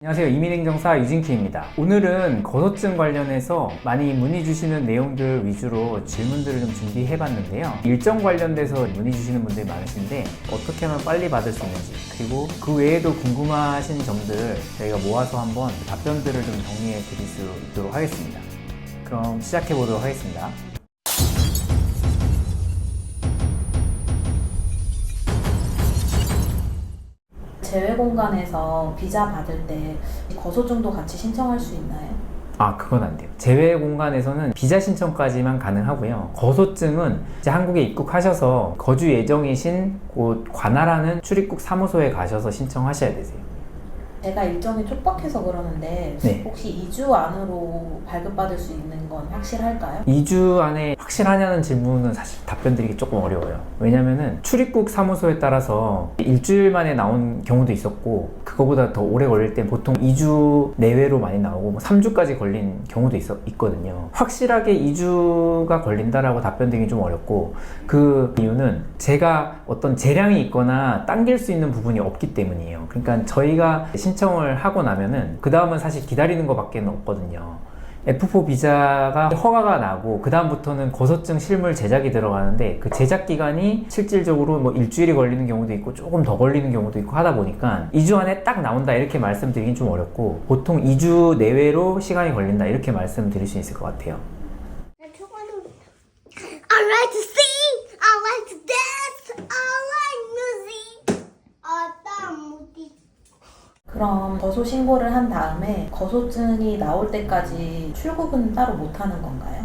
안녕하세요. 이민행정사 유진키입니다. 오늘은 거소증 관련해서 많이 문의 주시는 내용들 위주로 질문들을 좀 준비해 봤는데요. 일정 관련돼서 문의 주시는 분들이 많으신데 어떻게 하면 빨리 받을 수 있는지, 그리고 그 외에도 궁금하신 점들 저희가 모아서 한번 답변들을 좀 정리해 드릴 수 있도록 하겠습니다. 그럼 시작해 보도록 하겠습니다. 재외공간에서 비자 받을 때 거소증도 같이 신청할 수 있나요? 그건 안 돼요. 제외 공간에서는 비자 신청까지만 가능하고요. 거소증은 이제 한국에 입국하셔서 거주 예정이신 곳 관할하는 출입국 사무소에 가셔서 신청하셔야 되세요. 제가 일정이 촉박해서 그러는데 네. 혹시 2주 안으로 발급받을 수 있는 건 확실할까요? 2주 안에 확실하냐는 질문은 사실 답변 드리기 조금 어려워요. 왜냐면은 출입국 사무소에 따라서 일주일 만에 나온 경우도 있었고, 그거보다 더 오래 걸릴 땐 보통 2주 내외로 많이 나오고 3주까지 걸린 경우도 있거든요. 확실하게 2주가 걸린다라고 답변 드리기 좀 어렵고, 그 이유는 제가 어떤 재량이 있거나 당길 수 있는 부분이 없기 때문이에요. 그러니까 저희가 신청을 하고 나면은 그 다음은 사실 기다리는 것밖에 없거든요. F4 비자가 허가가 나고 그 다음부터는 거소증 실물 제작이 들어가는데, 그 제작 기간이 실질적으로 뭐 일주일이 걸리는 경우도 있고 조금 더 걸리는 경우도 있고 하다 보니까 2주 안에 딱 나온다 이렇게 말씀드리긴 좀 어렵고, 보통 2주 내외로 시간이 걸린다 이렇게 말씀드릴 수 있을 것 같아요. I like to sing, I like to dance, I like music. 어떤 무디? 그럼 거소 신고를 한 다음에 거소증이 나올 때까지 출국은 따로 못하는 건가요?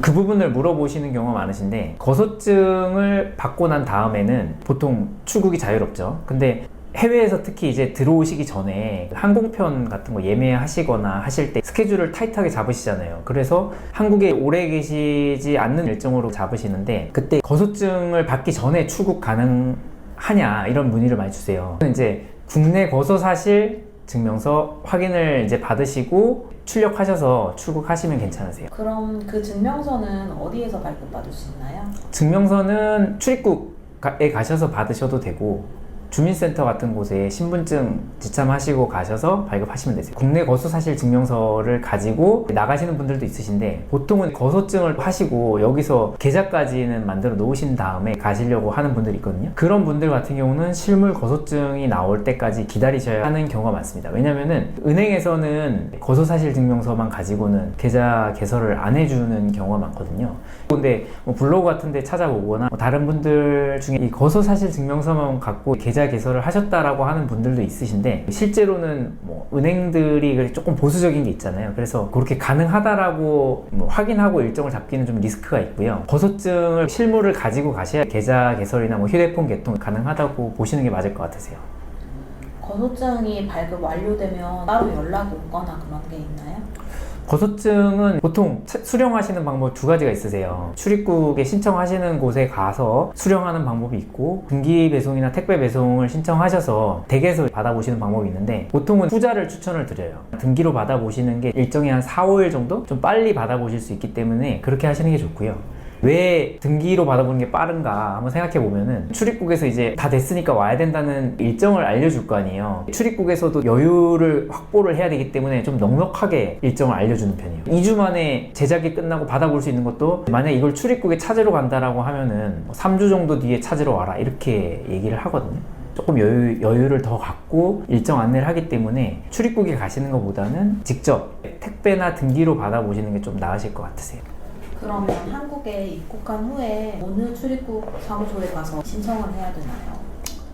그 부분을 물어보시는 경우가 많으신데, 거소증을 받고 난 다음에는 보통 출국이 자유롭죠. 근데 해외에서 특히 이제 들어오시기 전에 항공편 같은 거 예매하시거나 하실 때 스케줄을 타이트하게 잡으시잖아요. 그래서 한국에 오래 계시지 않는 일정으로 잡으시는데, 그때 거소증을 받기 전에 출국 가능하냐 이런 문의를 많이 주세요. 이제 국내 거소 사실 증명서 확인을 이제 받으시고 출력하셔서 출국하시면 괜찮으세요. 그럼 그 증명서는 어디에서 발급받을 수 있나요? 증명서는 출입국에 가셔서 받으셔도 되고, 주민센터 같은 곳에 신분증 지참하시고 가셔서 발급하시면 되세요. 국내 거소 사실 증명서를 가지고 나가시는 분들도 있으신데, 보통은 거소증을 하시고 여기서 계좌까지는 만들어 놓으신 다음에 가시려고 하는 분들이 있거든요. 그런 분들 같은 경우는 실물 거소증이 나올 때까지 기다리셔야 하는 경우가 많습니다. 왜냐면은 은행에서는 거소 사실 증명서만 가지고는 계좌 개설을 안 해주는 경우가 많거든요. 근데 뭐 블로그 같은 데 찾아보거나 뭐 다른 분들 중에 이 거소 사실 증명서만 갖고 계좌 개설을 하셨다라고 하는 분들도 있으신데, 실제로는 뭐 은행들이 조금 보수적인 게 있잖아요. 그래서 그렇게 가능하다라고 뭐 확인하고 일정을 잡기는 좀 리스크가 있고요. 거소증을 실물을 가지고 가셔야 계좌 개설이나 뭐 휴대폰 개통 가능하다고 보시는 게 맞을 것 같으세요. 거소증이 발급 완료되면 따로 연락이 오거나 그런 게 있나요? 거소증은 보통 수령하시는 방법 두 가지가 있으세요. 출입국에 신청하시는 곳에 가서 수령하는 방법이 있고, 등기 배송이나 택배 배송을 신청하셔서 댁에서 받아보시는 방법이 있는데, 보통은 후자를 추천을 드려요. 등기로 받아보시는 게 일정이 한 4, 5일 정도 좀 빨리 받아보실 수 있기 때문에 그렇게 하시는 게 좋고요. 왜 등기로 받아보는 게 빠른가 한번 생각해 보면은, 출입국에서 이제 다 됐으니까 와야 된다는 일정을 알려줄 거 아니에요. 출입국에서도 여유를 확보를 해야 되기 때문에 좀 넉넉하게 일정을 알려주는 편이에요. 2주 만에 제작이 끝나고 받아볼 수 있는 것도, 만약 이걸 출입국에 찾으러 간다라고 하면은 3주 정도 뒤에 찾으러 와라 이렇게 얘기를 하거든요. 조금 여유를 더 갖고 일정 안내를 하기 때문에 출입국에 가시는 것보다는 직접 택배나 등기로 받아보시는 게 좀 나으실 것 같으세요. 그러면 한국에 입국한 후에 어느 출입국 사무소에 가서 신청을 해야 되나요?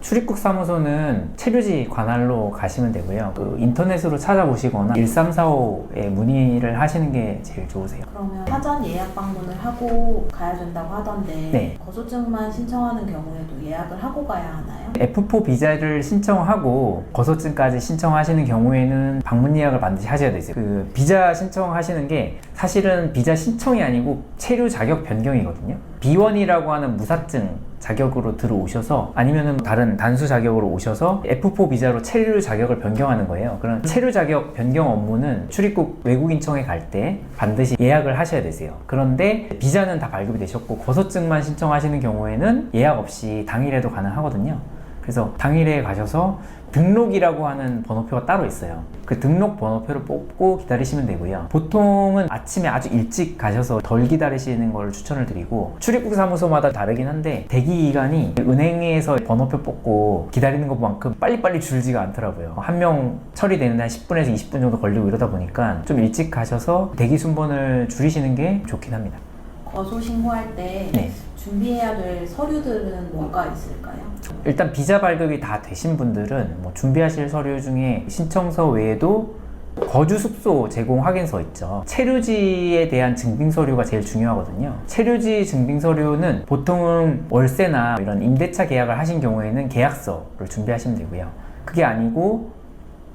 출입국 사무소는 체류지 관할로 가시면 되고요. 그 인터넷으로 찾아보시거나 1345에 문의를 하시는 게 제일 좋으세요. 그러면 사전 예약 방문을 하고 가야 된다고 하던데, 네. 거소증만 신청하는 경우에도 예약을 하고 가야 하나요? F4 비자를 신청하고 거소증까지 신청하시는 경우에는 방문 예약을 반드시 하셔야 되세요. 그 비자 신청하시는 게 사실은 비자 신청이 아니고 체류 자격 변경이거든요. B1이라고 하는 무사증 자격으로 들어오셔서, 아니면은 다른 단수 자격으로 오셔서 F4 비자로 체류 자격을 변경하는 거예요. 그런 체류 자격 변경 업무는 출입국 외국인청에 갈 때 반드시 예약을 하셔야 되세요. 그런데 비자는 다 발급이 되셨고 거소증만 신청하시는 경우에는 예약 없이 당일에도 가능하거든요. 그래서 당일에 가셔서 등록이라고 하는 번호표가 따로 있어요. 그 등록 번호표를 뽑고 기다리시면 되고요. 보통은 아침에 아주 일찍 가셔서 덜 기다리시는 걸 추천을 드리고, 출입국 사무소마다 다르긴 한데 대기 기간이 은행에서 번호표 뽑고 기다리는 것만큼 빨리빨리 줄지가 않더라고요. 한 명 처리되는데 한 10분에서 20분 정도 걸리고 이러다 보니까 좀 일찍 가셔서 대기 순번을 줄이시는 게 좋긴 합니다. 거소 신고할 때 네. 준비해야 될 서류들은 뭐가 있을까요? 일단 비자 발급이 다 되신 분들은 뭐 준비하실 서류 중에 신청서 외에도 거주 숙소 제공 확인서 있죠. 체류지에 대한 증빙 서류가 제일 중요하거든요. 체류지 증빙 서류는 보통은 월세나 이런 임대차 계약을 하신 경우에는 계약서를 준비하시면 되고요. 그게 아니고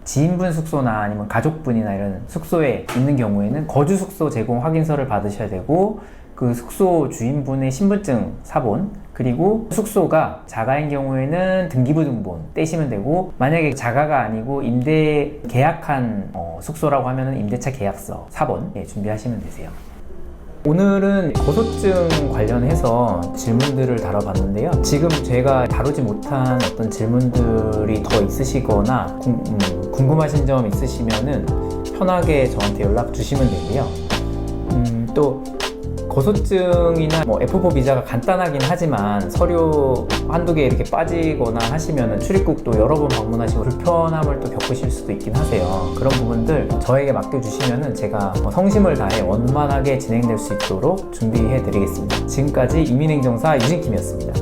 지인분 숙소나 아니면 가족분이나 이런 숙소에 있는 경우에는 거주 숙소 제공 확인서를 받으셔야 되고, 그 숙소 주인분의 신분증 사본, 그리고 숙소가 자가인 경우에는 등기부 등본 떼시면 되고, 만약에 자가가 아니고 임대 계약한 숙소라고 하면은 임대차 계약서 사본 준비하시면 되세요. 오늘은 거소증 관련해서 질문들을 다뤄봤는데요. 지금 제가 다루지 못한 어떤 질문들이 더 있으시거나 궁금하신 점 있으시면은 편하게 저한테 연락 주시면 되고요. 또 거소증이나 뭐 F4 비자가 간단하긴 하지만 서류 한두 개 이렇게 빠지거나 하시면은 출입국도 여러 번 방문하시고 불편함을 또 겪으실 수도 있긴 하세요. 그런 부분들 저에게 맡겨주시면은 제가 성심을 다해 원만하게 진행될 수 있도록 준비해 드리겠습니다. 지금까지 이민행정사 유진킴이었습니다.